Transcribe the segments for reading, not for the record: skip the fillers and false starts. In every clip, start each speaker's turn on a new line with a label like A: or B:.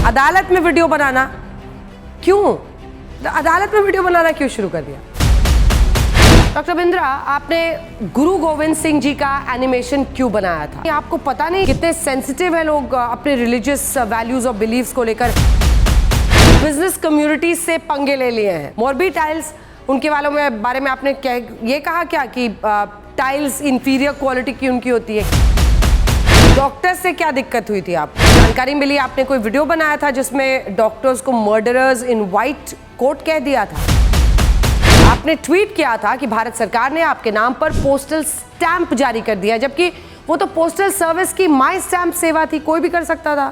A: अदालत में वीडियो बनाना क्यों? अदालत में वीडियो बनाना क्यों शुरू कर दिया? डॉक्टर बिंद्रा, आपने गुरु गोविंद सिंह जी का एनिमेशन क्यों बनाया था? आपको पता नहीं कितने सेंसिटिव है लोग अपने रिलीजियस वैल्यूज और बिलीव्स को लेकर। बिजनेस कम्युनिटी से पंगे ले लिए हैं। मोरबी टाइल्स, उनके वालों में बारे में आपने क्या ये कहा क्या कि टाइल्स इंफीरियर क्वालिटी की उनकी होती है? डॉक्टर से क्या दिक्कत हुई थी? आप जानकारी मिली आपने कोई वीडियो बनाया था जिसमें डॉक्टर्स को मर्डरर्स इन व्हाइट कोट कह दिया था। आपने ट्वीट किया था कि भारत सरकार ने आपके नाम पर पोस्टल स्टैंप जारी कर दिया, जबकि वो तो पोस्टल सर्विस की माई स्टैंप सेवा थी, कोई भी कर सकता था।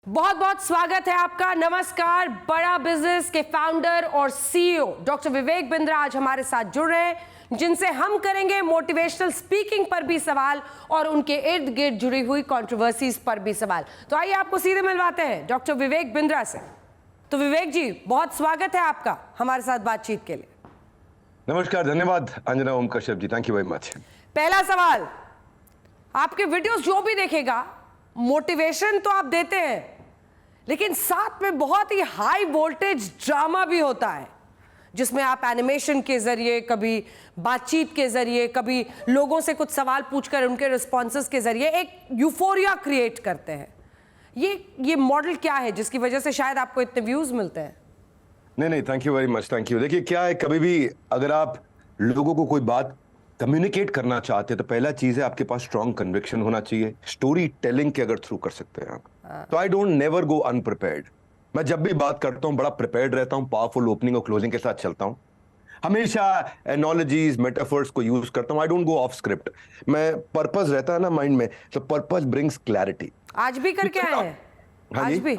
A: बहुत बहुत स्वागत है आपका। नमस्कार। बड़ा बिजनेस के फाउंडर और सीईओ डॉक्टर विवेक बिंद्रा आज हमारे साथ जुड़ रहे हैं, जिनसे हम करेंगे मोटिवेशनल स्पीकिंग पर भी सवाल और उनके इर्द गिर्द जुड़ी हुई कंट्रोवर्सीज पर भी सवाल। तो आइए आपको सीधे मिलवाते हैं डॉक्टर विवेक बिंद्रा से। तो विवेक जी, बहुत स्वागत है आपका हमारे साथ बातचीत के लिए।
B: नमस्कार, धन्यवाद Anjana Om Kashyap ji, thank you very much.
A: पहला सवाल, आपके वीडियोस जो भी देखेगा मोटिवेशन तो आप देते हैं, लेकिन साथ में बहुत ही हाई वोल्टेज ड्रामा भी होता है, जिसमें आप एनिमेशन के जरिए, कभी बातचीत के जरिए, कभी लोगों से कुछ सवाल पूछकर उनके रिस्पॉन्सेस के जरिए एक यूफोरिया क्रिएट करते हैं। ये मॉडल क्या है जिसकी वजह से शायद आपको इतने व्यूज मिलते हैं?
B: नहीं, thank you very much, thank you. देखिए क्या है, कभी भी अगर आप लोगों को कोई बात कम्युनिकेट करना चाहते हैं तो पहला चीज है आपके पास स्ट्रॉन्ग कन्विक्शन होना चाहिए। स्टोरी टेलिंग के अगर थ्रू कर सकते हैं आप, तो आई डोंट नेवर गो अनप्रिपेयर्ड। मैं जब भी बात करता हूं बड़ा प्रिपेयर्ड रहता हूं, पावरफुल ओपनिंग और क्लोजिंग के साथ चलता हूं, हमेशा एनोलॉजीज मेटाफर्स को यूज करता हूं। I don't go of script. मैं पर्पस रहता है ना माइंड में, तो पर्पस ब्रिंग्स क्लैरिटी।
A: आज भी करके आए हैं? आज भी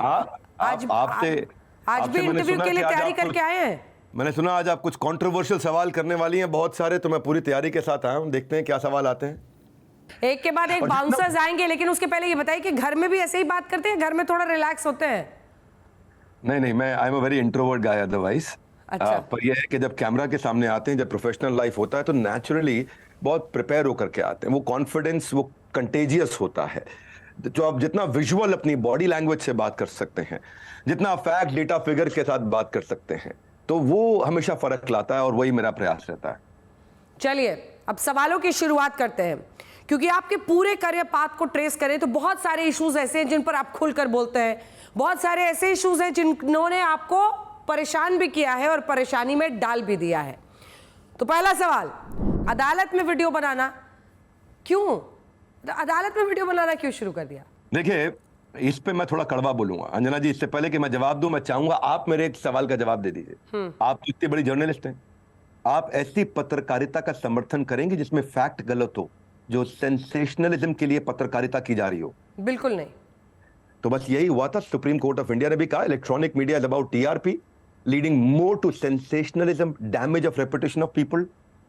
A: इंटरव्यू के लिए तैयारी करके आए हैं?
B: मैंने सुना आज आप कुछ कंट्रोवर्शियल सवाल करने वाली हैं बहुत सारे, तो मैं पूरी तैयारी के साथ आया हूं। देखते हैं क्या सवाल आते हैं।
A: एक के बाद एक बाउंसर्स आएंगे, लेकिन उसके पहले ये बताइए कि घर में भी ऐसे ही बात करते हैं? घर में थोड़ा रिलैक्स होते हैं?
B: नहीं, मैं I am a very introvert guy otherwise.
A: अच्छा।
B: पर यह है कि जब कैमरा के सामने आते हैं, जब प्रोफेशनल लाइफ होता है, तो नेचुरली बहुत प्रिपेयर होकर के आते हैं। वो कॉन्फिडेंस वो कंटेजियस होता है। जो आप जितना विजुअल अपनी बॉडी लैंग्वेज से बात कर सकते हैं, जितना फैक्ट डेटा फिगर के साथ बात कर सकते हैं, तो वो हमेशा फर्क लाता है, और वही मेरा प्रयास रहता है।
A: चलिए अब सवालों की शुरुआत करते हैं, क्योंकि आपके पूरे करियर पाथ को ट्रेस करें तो बहुत सारे इश्यूज ऐसे हैं जिन पर आप खुलकर बोलते हैं, बहुत सारे ऐसे इश्यूज हैं जिन्होंने आपको परेशान भी किया है और परेशानी में डाल भी दिया है। तो पहला सवाल, अदालत में वीडियो बनाना क्यों? अदालत में वीडियो बनाना क्यों शुरू कर दिया?
B: देखिए, इस पे मैं थोड़ा कड़वा बोलूंगा अंजना जी। इससे पहले कि मैं जवाब दूं, मैं चाहूंगा आप मेरे एक सवाल का जवाब दे दीजिए। आप इतनी बड़ी जर्नलिस्ट हैं, आप ऐसी पत्रकारिता का समर्थन करेंगे जिसमें फैक्ट गलत हो, जो सेंसेशनलिज्म के लिए पत्रकारिता की जा रही हो?
A: बिल्कुल नहीं।
B: तो बस यही हुआ था। सुप्रीम कोर्ट ऑफ इंडिया ने भी कहा electronic media is about TRP, leading more to sensationalism, damage of reputation of people.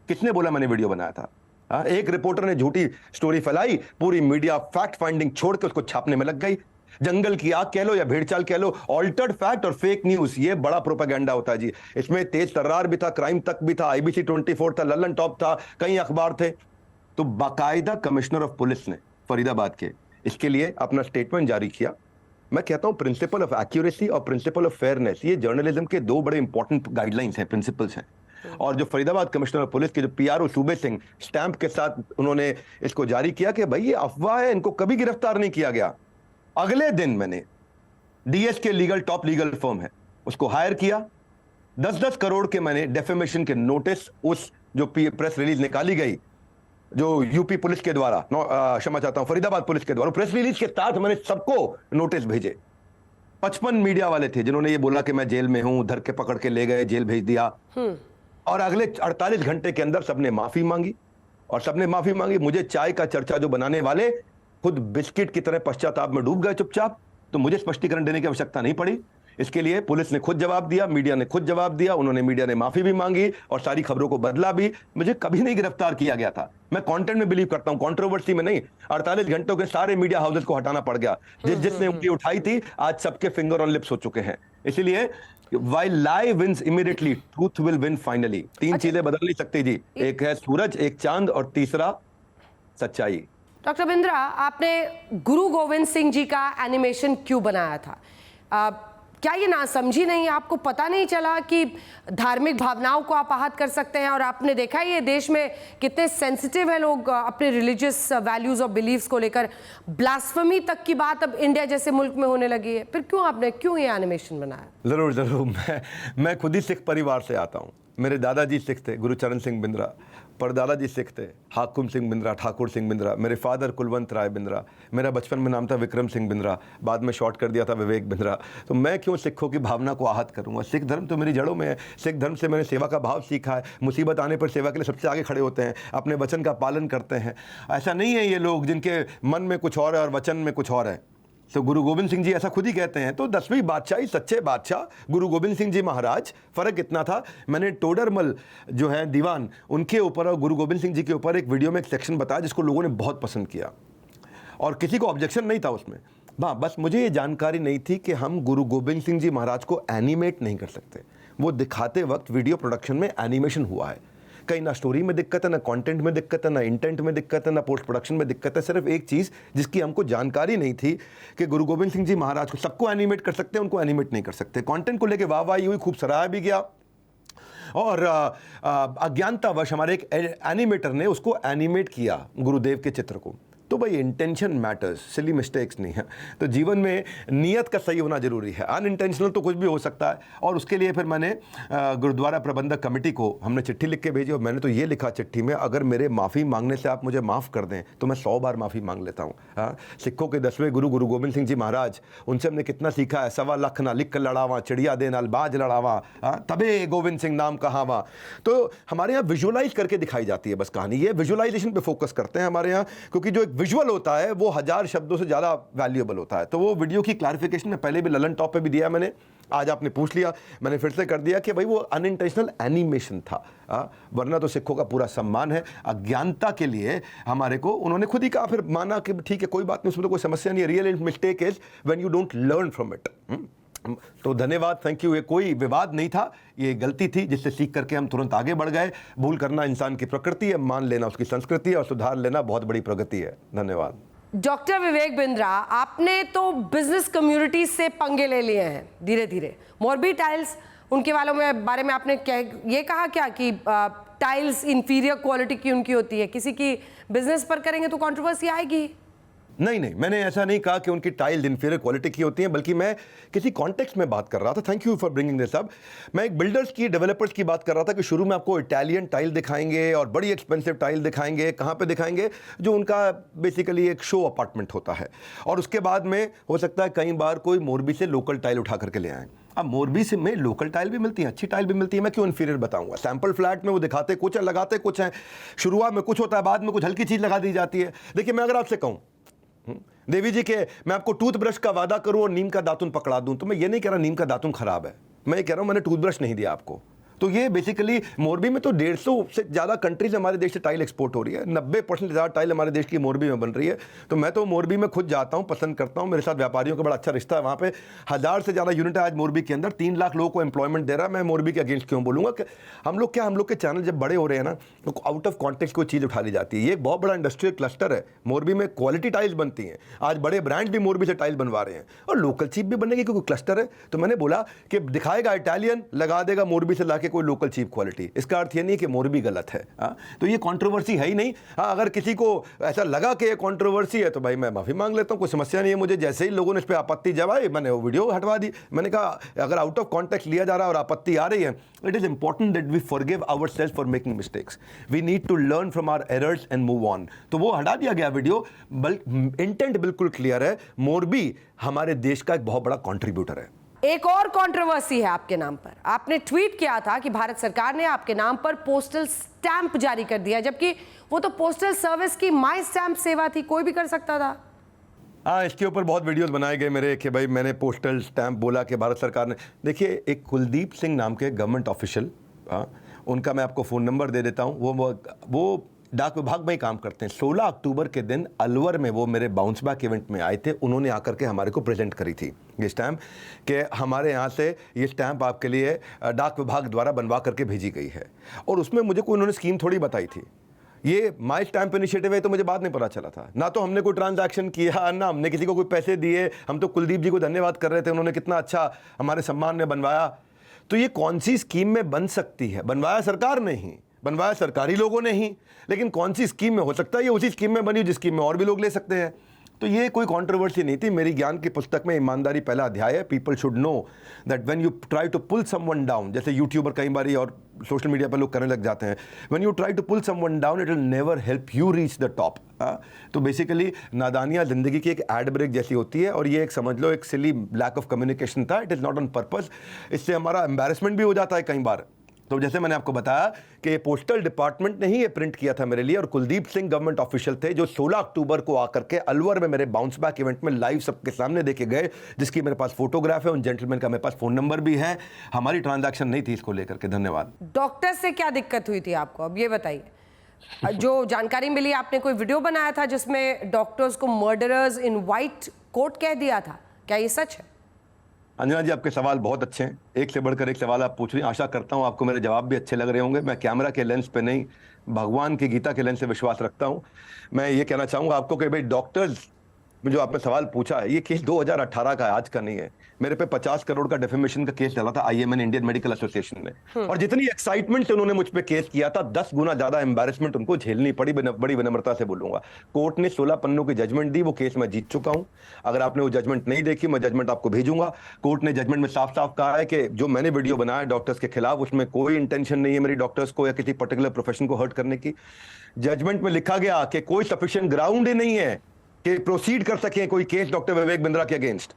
B: किसने बोला मैंने वीडियो बनाया था? एक रिपोर्टर ने झूठी स्टोरी फैलाई, पूरी मीडिया फैक्ट फाइंडिंग छोड़ के उसको छापने में लग गई। जंगल की आग कह लो या भेड़चाल कह लो, ऑल्टर्ड फैक्ट और फेक न्यूज, ये बड़ा प्रोपेगेंडा होता है जी। इसमें तेज तर्रार भी था, क्राइम तक भी था, आईबीसी 24 था, लल्लन टॉप था, कई अखबार थे। तो बाकायदा कमिश्नर ऑफ पुलिस ने फरीदाबाद के इसके लिए अपना स्टेटमेंट जारी किया। मैं कहता हूं प्रिंसिपल ऑफ एक्यूरेसी और प्रिंसिपल ऑफ फेयरनेस, ये जर्नलिज्म के दो बड़े इंपॉर्टेंट गाइडलाइंस हैं, प्रिंसिपल्स हैं। और जो फरीदाबाद कमिश्नर ऑफ पुलिस के जो पीआरओ सूबे सिंह स्टैंप के साथ उन्होंने इसको जारी किया कि भाई ये अफवाह है, इनको कभी गिरफ्तार नहीं किया गया। अगले दिन मैंने डीएस के लीगल टॉप लीगल फर्म है उसको हायर किया। 10-10 करोड़ के मैंने डेफेमेशन के नोटिस, उस जो प्रेस रिलीज निकाली गई जो यूपी पुलिस के द्वारा, क्षमा चाहता हूं फरीदाबाद पुलिस के द्वारा, प्रेस रिलीज के साथ मैंने सबको नोटिस भेजे। 55 मीडिया वाले थे जिन्होंने ये बोला कि मैं जेल में हूं, धर के पकड़ के ले गए, जेल भेज दिया। और अगले 48 घंटे के अंदर सबने माफी मांगी, और सबने माफी मांगी। मुझे चाय का चर्चा जो बनाने वाले खुद बिस्किट की तरह पश्चाताप में डूब गए चुपचाप, तो मुझे स्पष्टीकरण देने की आवश्यकता नहीं पड़ी। इसके लिए पुलिस ने खुद जवाब दिया, मीडिया ने खुद जवाब दिया, मीडिया ने माफी भी मांगी और सारी खबरों को बदला भी। मुझे कभी नहीं गिरफ्तार किया गया था। मैं कंटेंट में बिलीव करता हूं, कंट्रोवर्सी में नहीं। 48 घंटों के सारे मीडिया हाउसेस को हटाना पड़ गया। जिसने उंगली उठाई थी आज सबके फिंगर ऑन लिप्स हो चुके हैं। इसीलिए while lie wins immediately, truth will win finally। तीन चीजें बदल नहीं सकती जी, एक है सूरज, एक चांद और तीसरा सच्चाई।
A: डॉक्टर बिंद्रा, आपने गुरु गोविंद सिंह जी का एनिमेशन क्यों बनाया था? क्या ये नासमझी नहीं, आपको पता नहीं चला कि धार्मिक भावनाओं को आप आहत कर सकते हैं? और आपने देखा ही ये देश में कितने सेंसिटिव है लोग अपने रिलीजियस वैल्यूज और बिलीव्स को लेकर। ब्लास्फेमी तक की बात अब इंडिया जैसे मुल्क में होने लगी है, फिर क्यों ये एनिमेशन बनाया?
B: ज़रूर ज़रूर, मैं खुद ही सिख परिवार से आता हूँ। मेरे दादाजी सिख थे, गुरुचरण सिंह बिंद्रा। परदादा जी सिख थे, हाकुम सिंह बिंद्रा, ठाकुर सिंह बिंद्रा। मेरे फादर कुलवंत राय बिंद्रा। मेरा बचपन में नाम था विक्रम सिंह बिंद्रा, बाद में शॉर्ट कर दिया था विवेक बिंद्रा। तो मैं क्यों सिखों की भावना को आहत करूँगा? सिख धर्म तो मेरी जड़ों में है। सिख धर्म से मैंने सेवा का भाव सीखा है। मुसीबत आने पर सेवा के लिए सबसे आगे खड़े होते हैं, अपने वचन का पालन करते हैं। ऐसा नहीं है ये लोग जिनके मन में कुछ और है और वचन में कुछ और है। तो गुरु गोविंद सिंह जी ऐसा खुद ही कहते हैं। तो 10वीं बादशाही, सच्चे बादशाह गुरु गोविंद सिंह जी महाराज। फ़र्क इतना था, मैंने टोडरमल जो है दीवान, उनके ऊपर और गुरु गोविंद सिंह जी के ऊपर एक वीडियो में एक सेक्शन बताया जिसको लोगों ने बहुत पसंद किया और किसी को ऑब्जेक्शन नहीं था उसमें। हाँ, बस मुझे ये जानकारी नहीं थी कि हम गुरु गोविंद सिंह जी महाराज को एनिमेट नहीं कर सकते। वो दिखाते वक्त वीडियो प्रोडक्शन में एनिमेशन हुआ है। कहीं ना स्टोरी में दिक्कत है, ना कंटेंट में दिक्कत है, ना इंटेंट में दिक्कत है, ना पोस्ट प्रोडक्शन में दिक्कत है। सिर्फ एक चीज़ जिसकी हमको जानकारी नहीं थी कि गुरु गोविंद सिंह जी महाराज को सबको एनिमेट कर सकते हैं, उनको एनिमेट नहीं कर सकते। कंटेंट को लेके वाहवाही हुई, खूब सराहा भी गया और अज्ञानतावश हमारे एक एनिमेटर ने उसको एनिमेट किया गुरुदेव के चित्र को। तो भाई इंटेंशन मैटर्स, सिली मिस्टेक्स नहीं है। तो जीवन में नियत का सही होना जरूरी है। अनइंटेंशनल तो कुछ भी हो सकता है। और उसके लिए फिर मैंने गुरुद्वारा प्रबंधक कमेटी को हमने चिट्ठी लिख के भेजी और मैंने तो ये लिखा चिट्ठी में, अगर मेरे माफ़ी मांगने से आप मुझे माफ़ कर दें तो मैं 100 बार माफ़ी मांग लेता हूँ। हाँ, सिखों के 10वें गुरु गुरु गोविंद सिंह जी महाराज, उनसे हमने कितना सीखा है। 1.25 लाख ना लिख कर लड़ावा, चिड़िया दे नाल बाज लड़ावा, तबे गोविंद सिंह नाम कहावा। तो हमारे यहाँ विजुअलाइज करके दिखाई जाती है बस कहानी। ये विजुअलाइजेशन पे फोकस करते हैं हमारे यहाँ, क्योंकि जो एक विजुअल होता है वो 1000 शब्दों से ज़्यादा वैल्यूएबल होता है। तो वो वीडियो की क्लैरिफिकेशन में पहले भी ललन टॉप पे भी दिया मैंने, आज आपने पूछ लिया, मैंने फिर से कर दिया कि भाई वो अनइंटेंशनल एनिमेशन था। वरना तो सिखों का पूरा सम्मान है। अज्ञानता के लिए हमारे को उन्होंने खुद ही कहा, फिर माना कि ठीक है कोई बात नहीं, उसमें तो कोई समस्या नहीं है। Real mistake is when you don't learn from it. तो धन्यवाद, थैंक यू। ये कोई विवाद नहीं था, ये गलती थी जिससे सीख करके हम तुरंत आगे बढ़ गए। भूल करना इंसान की प्रकृति है, मान लेना उसकी संस्कृति है और सुधार लेना बहुत बड़ी प्रगति है। धन्यवाद।
A: डॉक्टर विवेक बिंद्रा, आपने तो बिजनेस कम्युनिटी से पंगे ले लिए हैं धीरे धीरे। मोरबी टाइल्स, उनके वालों में बारे में आपने क्या ये कहा क्या कि टाइल्स इंफीरियर क्वालिटी की उनकी होती है? किसी की बिजनेस पर करेंगे तो कंट्रोवर्सी आएगी।
B: नहीं, मैंने ऐसा नहीं कहा कि उनकी टाइल्स इंफीरियर क्वालिटी की होती हैं, बल्कि मैं किसी कॉन्टेक्स्ट में बात कर रहा था। Thank you for bringing this up. मैं एक बिल्डर्स की, डेवलपर्स की बात कर रहा था कि शुरू में आपको इटालियन टाइल दिखाएंगे और बड़ी एक्सपेंसिव टाइल दिखाएंगे। कहाँ पे दिखाएंगे? जो उनका बेसिकली एक शो अपार्टमेंट होता है। और उसके बाद में हो सकता है कई बार कोई मोरबी से लोकल टाइल उठा करके ले आए। अब मोरबी से में लोकल टाइल भी मिलती है, अच्छी टाइल भी मिलती है। मैं क्यों इंफीरियर बताऊंगा? सैंपल फ्लैट में वो दिखाते कुछ है, लगाते कुछ है। शुरुआत में कुछ होता है, बाद में कुछ हल्की चीज़ लगा दी जाती है। देखिए, मैं अगर आपसे कहूँ देवी जी के मैं आपको टूथब्रश का वादा करूं और नीम का दातुन पकड़ा दूं, तो मैं ये नहीं कह रहा नीम का दातुन खराब है, मैं ये कह रहा हूं मैंने टूथब्रश नहीं दिया आपको। तो ये बेसिकली मोरबी में तो 150 से ज़्यादा कंट्रीज हमारे देश से टाइल एक्सपोर्ट हो रही है। 90% ज़्यादा टाइल हमारे देश की मोरबी में बन रही है। तो मैं तो मोरबी में खुद जाता हूँ, पसंद करता हूँ। मेरे साथ व्यापारियों का बड़ा अच्छा रिश्ता है वहाँ पे। 1000 से ज़्यादा यूनिट है आज मोरबी के अंदर, 3 लाख लोगों को एम्प्लॉयमेंट दे रहा है। मैं मोरबी के अगेंस्ट क्यों बोलूँगा कि हम लोग के चैनल जब बड़े हो रहे हैं ना, तो आउट ऑफ कॉन्टेक्स्ट कोई चीज़ उठा ली जाती है। ये एक बहुत बड़ा इंडस्ट्रियल क्लस्टर है। मोरबी में क्वालिटी टाइल्स बनती हैं। आज बड़े ब्रांड भी मोरबी से टाइल बनवा रहे हैं और लोकल चीप भी बनेगी क्योंकि क्लस्टर है। तो मैंने बोला कि दिखाएगा इटालियन, लगा देगा मोरबी से लाके कोई लोकल चीप क्वालिटी। इसका अर्थ ये नहीं कि मोरबी गलत है। तो ये कंट्रोवर्सी है ही नहीं। अगर किसी को ऐसा लगा कि ये कंट्रोवर्सी है तो भाई मैं माफी मांग लेता हूं, कोई समस्या नहीं है मुझे। जैसे ही लोगों ने इस पे आपत्ति जताई, मैंने वो वीडियो हटवा दी। मैंने कहा अगर आउट ऑफ कॉन्टेक्स्ट लिया जा रहा है और आपत्ति आ रही है, it is important that we forgive ourselves for making mistakes. We need to learn from our errors and move on. तो वो हटा दिया गया वीडियो। इंटेंट बिल्कुल क्लियर है, मोरबी हमारे देश का एक बहुत बड़ा कॉन्ट्रीब्यूटर है।
A: एक और कंट्रोवर्सी है आपके नाम पर। आपने ट्वीट किया था कि भारत सरकार ने आपके नाम पर पोस्टल स्टैंप जारी कर दिया, जबकि वो तो पोस्टल सर्विस की माई स्टैंप सेवा थी, कोई भी कर सकता था।
B: हाँ, इसके ऊपर बहुत वीडियोस बनाए गए मेरे कि भाई मैंने पोस्टल स्टैंप बोला कि भारत सरकार ने। देखिए, एक कुलदीप सिंह नाम के गवर्नमेंट ऑफिशियल, उनका मैं आपको फ़ोन नंबर दे देता हूँ। वो डाक विभाग में ही काम करते हैं। 16 अक्टूबर के दिन अलवर में वो मेरे बाउंस बैक इवेंट में आए थे। उन्होंने आकर के हमारे को प्रेजेंट करी थी ये स्टैंप कि हमारे यहाँ से ये स्टैंप आपके लिए डाक विभाग द्वारा बनवा करके भेजी गई है। और उसमें मुझे कोई उन्होंने स्कीम थोड़ी बताई थी। ये माई स्टैम्प इनिशिएटिव है तो मुझे बात नहीं पता चला था। ना तो हमने कोई ट्रांजैक्शन किया, ना हमने किसी को कोई पैसे दिए। हम तो कुलदीप जी को धन्यवाद कर रहे थे, उन्होंने कितना अच्छा हमारे सम्मान में बनवाया। तो ये कौन सी स्कीम में बन सकती है? बनवाया सरकार ने ही, बनवाया सरकारी लोगों ने ही, लेकिन कौन सी स्कीम में हो सकता है ये उसी स्कीम में बनी जिस स्कीम में और भी लोग ले सकते हैं। तो ये कोई कंट्रोवर्सी नहीं थी। मेरी ज्ञान की पुस्तक में ईमानदारी पहला अध्याय है। People should know that when you try to pull someone down, जैसे यूट्यूबर कई बार और सोशल मीडिया पर लोग करने लग जाते हैं, when you try to pull someone down it will never help you reach the top. तो बेसिकली नादानियाँ ज़िंदगी की एक एड ब्रेक जैसी होती है, और ये एक समझ लो एक सिली लैक ऑफ कम्युनिकेशन था। It is not on purpose. इससे हमारा एम्बैरेसमेंट भी हो जाता है कई बार। तो जैसे मैंने आपको बताया कि पोस्टल डिपार्टमेंट ने ही ये प्रिंट किया था मेरे लिए, और कुलदीप सिंह गवर्नमेंट ऑफिशियल थे जो 16 अक्टूबर को आकर के अलवर में मेरे बाउंस बैक इवेंट में लाइव सबके सामने देखे गए, जिसकी मेरे पास फोटोग्राफ है। उन जेंटलमैन का मेरे पास फोन नंबर भी है। हमारी ट्रांजैक्शन नहीं थी इसको लेकर के। धन्यवाद।
A: डॉक्टर से क्या दिक्कत हुई थी आपको, अब ये बताइए। जो जानकारी मिली, आपने कोई वीडियो बनाया था जिसमें डॉक्टर्स को मर्डरर्स इन व्हाइट कोट कह दिया था, क्या ये सच है?
B: अंजना जी, आपके सवाल बहुत अच्छे हैं। एक से बढ़कर एक सवाल आप पूछ रही हैं। आशा करता हूं आपको मेरे जवाब भी अच्छे लग रहे होंगे। मैं कैमरा के लेंस पे नहीं, भगवान की गीता के लेंस से विश्वास रखता हूं। मैं ये कहना चाहूंगा आपको कि भाई डॉक्टर्स में जो आपने सवाल पूछा है, ये केस 2018 का है, आज का नहीं है। मेरे पे 50 करोड़ का डेफेमेशन का केस चला था IMN इंडियन मेडिकल एसोसिएशन ने, और जितनी एक्साइटमेंट से उन्होंने मुझ पे केस किया था, 10 गुना ज्यादा एम्बैरेसमेंट उनको झेलनी पड़ी। बड़ी विनम्रता से बोलूंगा। कोर्ट ने 16 पन्नों की जजमेंट दी, वो केस मैं जीत चुका हूं। अगर आपने वो जजमेंट नहीं देखी, मैं जजमेंट आपको भेजूंगा। कोर्ट ने जजमेंट में साफ साफ कहा है कि जो मैंने वीडियो बनाया डॉक्टर्स के खिलाफ, उसमें कोई इंटेंशन नहीं है मेरी डॉक्टर्स को या किसी पर्टिकुलर प्रोफेशन को हर्ट करने की। जजमेंट में लिखा गया कि कोई सफिशिएंट ग्राउंड ही नहीं है कि प्रोसीड कर सके कोई केस डॉक्टर विवेक बिंद्रा के अगेंस्ट।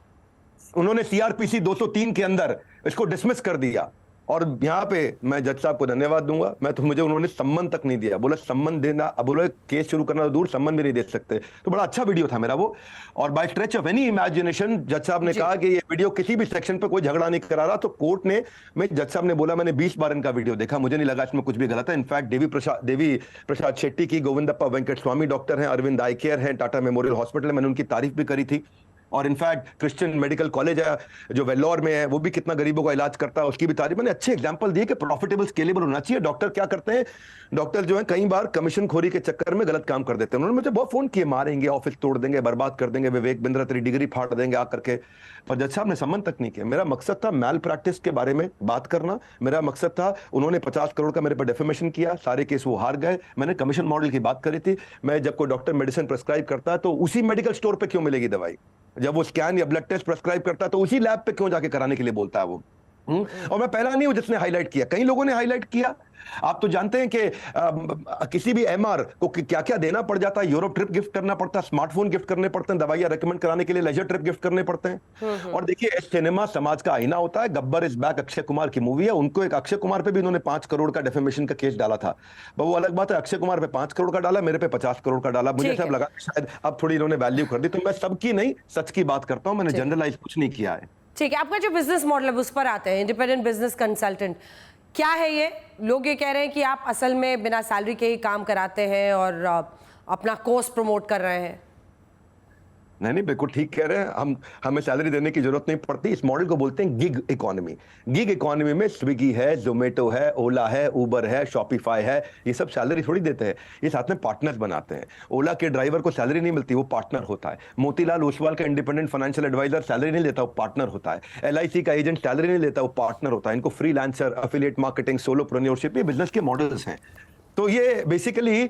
B: उन्होंने CRPC 203 के अंदर इसको डिसमिस कर दिया। और यहां पे मैं जज साहब को धन्यवाद दूंगा। मैं तो मुझे उन्होंने सम्मन तक नहीं दिया। बोला सम्मन देना, अब बोला केस शुरू करना तो दूर, सम्मन भी नहीं दे सकते। तो बड़ा अच्छा वीडियो था मेरा वो। और by stretch of any imagination जज साहब ने कहा कि ये वीडियो किसी भी सेक्शन पे कोई झगड़ा नहीं करा रहा। तो कोर्ट ने, मैं जज साहब ने बोला मैंने 20 बार इनका वीडियो देखा, मुझे नहीं लगा इसमें कुछ भी गलत है। इनफैक्ट देवी प्रसाद शेट्टी की, गोविंदप्पा वेंकट स्वामी डॉक्टर हैं, अरविंद आई केयर है, टाटा मेमोरियल हॉस्पिटल है, मैंने उनकी तारीफ भी करी थी। और इनफैक्ट क्रिश्चियन मेडिकल कॉलेज है जो वेल्लोर में है, वो भी कितना गरीबों का इलाज करता है, उसकी भी तारीफ। मैंने अच्छे एग्जांपल दिए कि प्रॉफिटेबल स्केलेबल होना चाहिए। डॉक्टर क्या करते हैं, डॉक्टर जो है कई बार कमीशन खोरी के चक्कर में गलत काम कर देते हैं। उन्होंने मुझे बहुत फोन किए, मारेंगे, ऑफिस तोड़ देंगे, बर्बाद कर देंगे, विवेक बिंद्रा तेरी डिग्री फाड़ देंगे आकर के। पर जज साहब ने सम्मन तक नहीं किया। मेरा मकसद था मैल प्रैक्टिस के बारे में बात करना। मेरा मकसद था, उन्होंने 50 करोड़ का मेरे पर डेफेमेशन किया, सारे केस वो हार गए। मैंने कमीशन मॉडल की बात करी थी। मैं जब कोई डॉक्टर मेडिसिन प्रेस्क्राइब करता है तो उसी मेडिकल स्टोर पे क्यों मिलेगी दवाई? जब वो स्कैन या ब्लड टेस्ट प्रेस्क्राइब करता है तो उसी लैब पे क्यों जाके कराने के लिए बोलता है वो? और मैं पहला नहीं हूं जिसने हाईलाइट किया, कई लोगों ने हाईलाइट किया। आप तो जानते हैं कि किसी भी MR को क्या क्या देना पड़ जाता है। यूरोप ट्रिप गिफ्ट करना पड़ता है, स्मार्टफोन गिफ्ट करने पड़ते हैं, दवाइयां रेकमेंड कराने के लिए लेजर ट्रिप गिफ्ट करने पड़ते हैं। और देखिए, सिनेमा समाज का आईना होता है। गब्बर इज बैक अक्षय कुमार की मूवी है, उनको एक अक्षय कुमार पे भी इन्होंने 5 करोड़ का डेफेमेशन का केस डाला था। वो अलग बात है, अक्षय कुमार पे 5 करोड़ का डाला, मेरे पे 50 करोड़ का डाला। मुझे सब लगा शायद अब थोड़ी इन्होंने वैल्यू कर दी। तो मैं सबकी नहीं, सच की बात करता हूं, मैंने जनरलाइज कुछ नहीं किया है।
A: ठीक है, आपका जो बिजनेस मॉडल है उस पर आते हैं। इंडिपेंडेंट बिजनेस कंसल्टेंट क्या है ये? लोग ये कह रहे हैं कि आप असल में बिना सैलरी के ही काम कराते हैं और अपना कोर्स प्रमोट कर रहे हैं।
B: नहीं, बिल्कुल ठीक कह रहे हैं। हमें सैलरी देने की जरूरत नहीं पड़ती। इस मॉडल को बोलते हैं गिग इकोनॉमी। गिग इकोनॉमी में स्विगी है, जोमेटो है, ओला है, उबर है, शॉपिफाई है, ये सब सैलरी थोड़ी देते हैं, ये साथ में पार्टनर्स बनाते हैं। ओला के ड्राइवर को सैलरी नहीं मिलती, वो पार्टनर होता है। मोतीलाल ओसवाल का इंडिपेंडेंट फाइनेंशियल एडवाइजर सैलरी नहीं लेता, वो पार्टनर होता है। LIC का एजेंट सैलरी नहीं लेता, वो पार्टनर होता है। इनको फ्रीलांसर, एफिलिएट मार्केटिंग, सोलोप्रेन्योरशिप, ये बिजनेस के मॉडल्स हैं। तो ये बेसिकली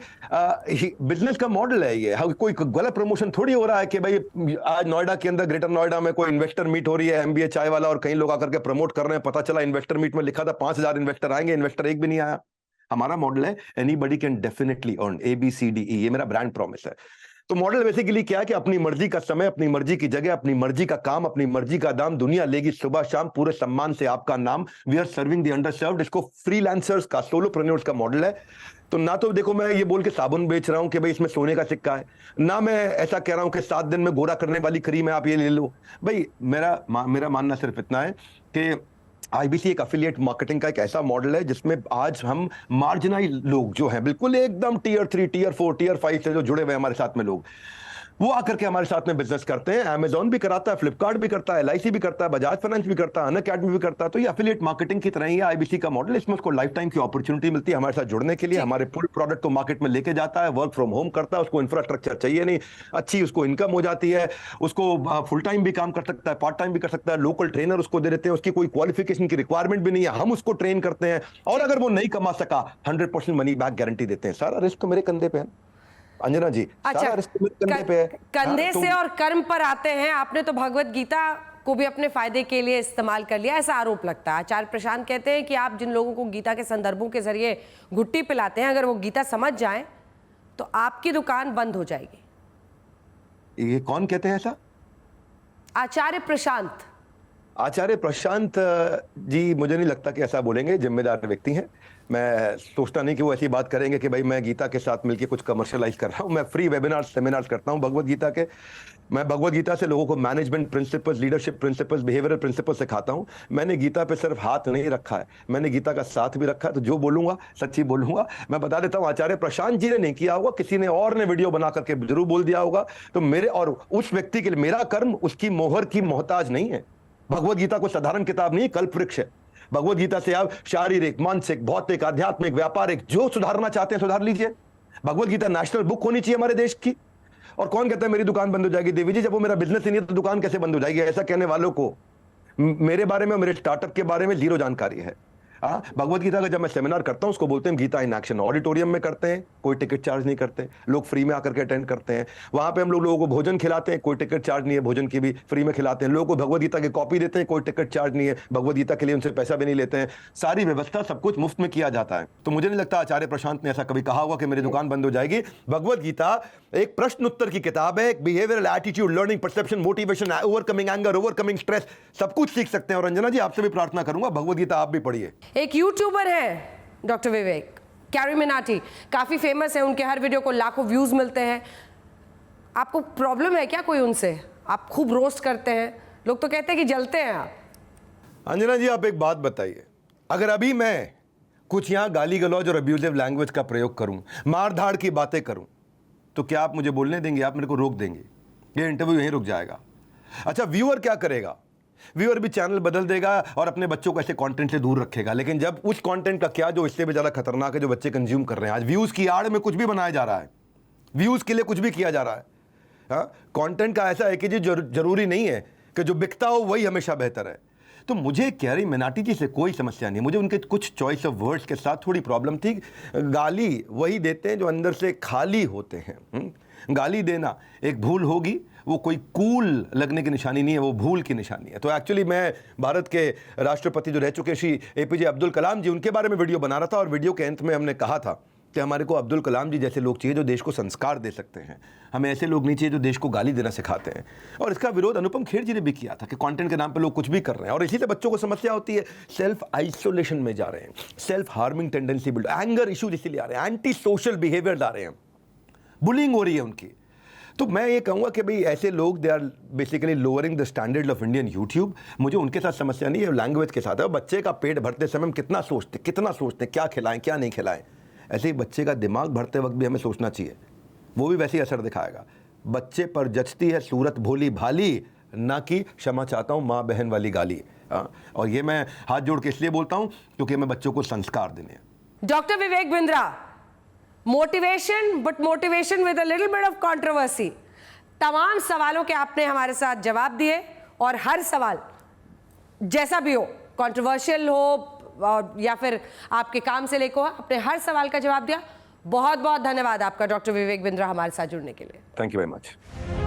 B: बिजनेस का मॉडल है। ये कोई गलत प्रमोशन थोड़ी हो रहा है कि भाई आज नोएडा के अंदर, ग्रेटर नोएडा में कोई इन्वेस्टर मीट हो रही है, MBA चाय वाला, और कई लोग आकर के प्रमोट कर रहे हैं। पता चला इन्वेस्टर मीट में लिखा था 5000 इन्वेस्टर आएंगे, इन्वेस्टर एक भी नहीं आया। हमारा मॉडल है anybody can definitely earn, ABCDE, ये मेरा ब्रांड प्रॉमिस है। तो मॉडल बेसिकली क्या है कि अपनी मर्जी का समय, अपनी मर्जी की जगह, अपनी मर्जी का काम, अपनी मर्जी का दाम, दुनिया लेगी सुबह शाम, पूरे सम्मान से आपका नाम। We are serving the underserved. इसको फ्रीलांसर्स का, सोलोप्रेन्योर्स का मॉडल है। तो ना तो देखो मैं ये बोल के साबुन बेच रहा हूं कि भाई इसमें सोने का सिक्का है, ना मैं ऐसा कह रहा हूं कि 7 दिन में गोरा करने वाली क्रीम है, आप ये ले लो। भाई मेरा मानना सिर्फ इतना है कि IBC एक अफिलिएट मार्केटिंग का एक ऐसा मॉडल है जिसमें आज हम मार्जिनाइज लोग जो हैं, बिल्कुल एकदम Tier 3, Tier 4, Tier 5 से जो जुड़े हुए हमारे साथ में लोग, वो आकर के हमारे साथ में बिजनेस करते हैं। Amazon भी कराता है, फ्लिपकार्ट भी करता है, LIC भी करता है, बजाज फाइनेंस भी करता है, अनअकैडमी भी करता है। तो ये एफिलिएट मार्केटिंग की तरह ही है IBC का मॉडल। इसमें उसको लाइफ टाइम की अपॉर्चुनिटी मिलती है हमारे साथ जुड़ने के लिए, हमारे फुल प्रोडक्ट को मार्केट में लेके जाता है, वर्क फ्रॉम होम करता है, उसको इंफ्रास्ट्रक्चर चाहिए नहीं, अच्छी उसको इनकम हो जाती है, उसको फुल टाइम भी काम कर सकता है, पार्ट टाइम भी कर सकता है, लोकल ट्रेनर उसको दे देते हैं, उसकी कोई क्वालिफिकेशन की रिक्वायरमेंट भी नहीं है, हम उसको ट्रेन करते हैं, और अगर वो नहीं कमा सका 100% मनी बैक गारंटी देते हैं। सारा रिस्क मेरे कंधे पे है अंजना जी, सारा रिस्क मेरे कंधे पे है।
A: कंधे से और कर्म पर आते हैं। आपने तो भगवत गीता को भी अपने फायदे के लिए इस्तेमाल कर लिया, ऐसा आरोप लगता है। आचार्य प्रशांत कहते हैं कि आप जिन लोगों को गीता के संदर्भों के जरिए घुट्टी पिलाते हैं, अगर वो गीता समझ जाएं तो आपकी दुकान बंद हो जाएगी।
B: ये कौन कहते हैं ऐसा?
A: आचार्य प्रशांत।
B: आचार्य प्रशांत जी मुझे नहीं लगता कि ऐसा बोलेंगे, जिम्मेदार व्यक्ति हैं। मैं सोचता नहीं कि वो ऐसी बात करेंगे कि भाई मैं गीता के साथ मिलकर कुछ कमर्शियलाइज कर रहा हूं। मैं फ्री वेबिनार सेमिनार्स करता हूं भगवत गीता के। मैं भगवत गीता से लोगों को management principles, leadership principles, behavioural principles सिखाता हूं। मैंने गीता पे सिर्फ हाथ नहीं रखा है, मैंने गीता का साथ भी रखा है। तो जो बोलूंगा सच्ची बोलूंगा। मैं बता देता हूं, आचार्य प्रशांत जी ने नहीं किया होगा, किसी ने और ने वीडियो बना करके जरूर बोल दिया होगा। तो मेरे और उस व्यक्ति के लिए मेरा कर्म उसकी मोहर की मोहताज नहीं है। भगवत गीता कोई साधारण किताब नहीं, कल्प वृक्ष है। भगवत गीता से आप शारीरिक, मानसिक, भौतिक, आध्यात्मिक, व्यापारिक जो सुधारना चाहते हैं सुधार लीजिए। भगवत गीता नेशनल बुक होनी चाहिए हमारे देश की। और कौन कहता है मेरी दुकान बंद हो जाएगी? देवी जी, जब वो मेरा बिजनेस ही नहीं है तो दुकान कैसे बंद हो जाएगी? ऐसा कहने वालों को मेरे बारे में और मेरे स्टार्टअप के बारे में जीरो जानकारी है। भगवत गीता का जब मैं सेमिनार करता हूं उसको बोलते हैं गीता इन एक्शन। ऑडिटोरियम में करते हैं, कोई टिकट चार्ज नहीं करते, लोग फ्री में आकर के अटेंड करते हैं। वहां पे हम लोगों को भोजन खिलाते हैं, कोई टिकट चार्ज नहीं है, भोजन की भी फ्री में खिलाते हैं। लोगों को भगवत गीता की कॉपी देते हैं, कोई टिकट चार्ज नहीं है, भगवत गीता के लिए उनसे पैसा भी नहीं लेते हैं। सारी व्यवस्था सब कुछ मुफ्त में किया जाता है। तो मुझे नहीं लगता आचार्य प्रशांत ने ऐसा कभी कहा होगा कि मेरी दुकान बंद हो जाएगी। भगवत गीता एक प्रश्न उत्तर की किताब है, एक behavioural attitude, learning, perception, motivation, overcoming anger, overcoming stress, सब कुछ सीख सकते हैं। और अंजना जी आपसे भी प्रार्थना करूंगा भगवत गीता आप भी पढ़िए।
A: एक यूट्यूबर है डॉक्टर विवेक, कैरी मिनाटी, काफी फेमस है, उनके हर वीडियो को लाखों व्यूज मिलते हैं। आपको प्रॉब्लम है क्या कोई उनसे? आप खूब रोस्ट करते हैं, लोग तो कहते हैं कि जलते हैं आप।
B: अंजना जी आप एक बात बताइए, अगर अभी मैं कुछ यहां गाली गलौज और अब्यूजिव लैंग्वेज का प्रयोग करूं, मार धाड़ की बातें करूं, तो क्या आप मुझे बोलने देंगे? आप मेरे को रोक देंगे? ये इंटरव्यू यहीं रुक जाएगा। अच्छा, व्यूअर क्या करेगा? व्यूअर भी चैनल बदल देगा और अपने बच्चों को ऐसे कंटेंट से दूर रखेगा। लेकिन जब उस कंटेंट का क्या जो इससे भी ज्यादा खतरनाक है, जो बच्चे कंज्यूम कर रहे हैं, आज व्यूज की आड़ में कुछ भी बनाया जा रहा है, व्यूज के लिए कुछ भी किया जा रहा है। कंटेंट का ऐसा है कि जो जरूरी नहीं है कि जो बिकता हो वही हमेशा बेहतर है। तो मुझे कैरी मिनाटी जी से कोई समस्या नहीं, मुझे उनके कुछ चॉइस ऑफ वर्ड्स के साथ थोड़ी प्रॉब्लम थी। गाली वही देते हैं जो अंदर से खाली होते हैं। गाली देना एक भूल होगी, वो कोई कूल लगने की निशानी नहीं है, वो भूल की निशानी है। तो एक्चुअली मैं भारत के राष्ट्रपति जो रह चुके श्री APJ अब्दुल कलाम जी, उनके बारे में वीडियो बना रहा था और वीडियो के अंत में हमने कहा था कि हमारे को अब्दुल कलाम जी जैसे लोग चाहिए जो देश को संस्कार दे सकते हैं। हमें ऐसे लोग नहीं चाहिए जो देश को गाली देना सिखाते हैं। और इसका विरोध अनुपम खेर जी ने भी किया था कि कंटेंट के नाम पे लोग कुछ भी कर रहे हैं और इसी से बच्चों को समस्या होती है, सेल्फ आइसोलेशन में जा रहे हैं, self harming tendency build, anger issues इसीलिए आ रहे हैं, एंटी सोशल बिहेवियर आ रहे हैं, बुलिंग हो रही है उनकी। तो मैं ये कहूँगा कि भाई ऐसे लोग they are basically lowering the standard of Indian YouTube. मुझे उनके साथ समस्या नहीं है, लैंग्वेज के साथ है। बच्चे का पेट भरते समय हम कितना सोचते क्या खिलाएं क्या नहीं खिलाएं। ऐसे ही बच्चे का दिमाग भरते वक्त भी हमें सोचना चाहिए, वो भी वैसे ही असर दिखाएगा। बच्चे पर जचती है सूरत भोली भाली, ना कि क्षमा चाहता हूँ माँ बहन वाली गाली। और ये मैं हाथ जोड़ के इसलिए बोलता हूँ क्योंकि मैं बच्चों को संस्कार देने हैं।
A: Doctor Vivek Bindra, motivation, but motivation with a little bit of controversy. तमाम सवालों के आपने हमारे साथ जवाब दिए और हर सवाल जैसा भी हो, कंट्रोवर्शियल हो या फिर आपके काम से लेकर हो, आपने हर सवाल का जवाब दिया। बहुत बहुत धन्यवाद आपका डॉक्टर विवेक बिंद्रा हमारे साथ जुड़ने के लिए।
B: Thank you very much.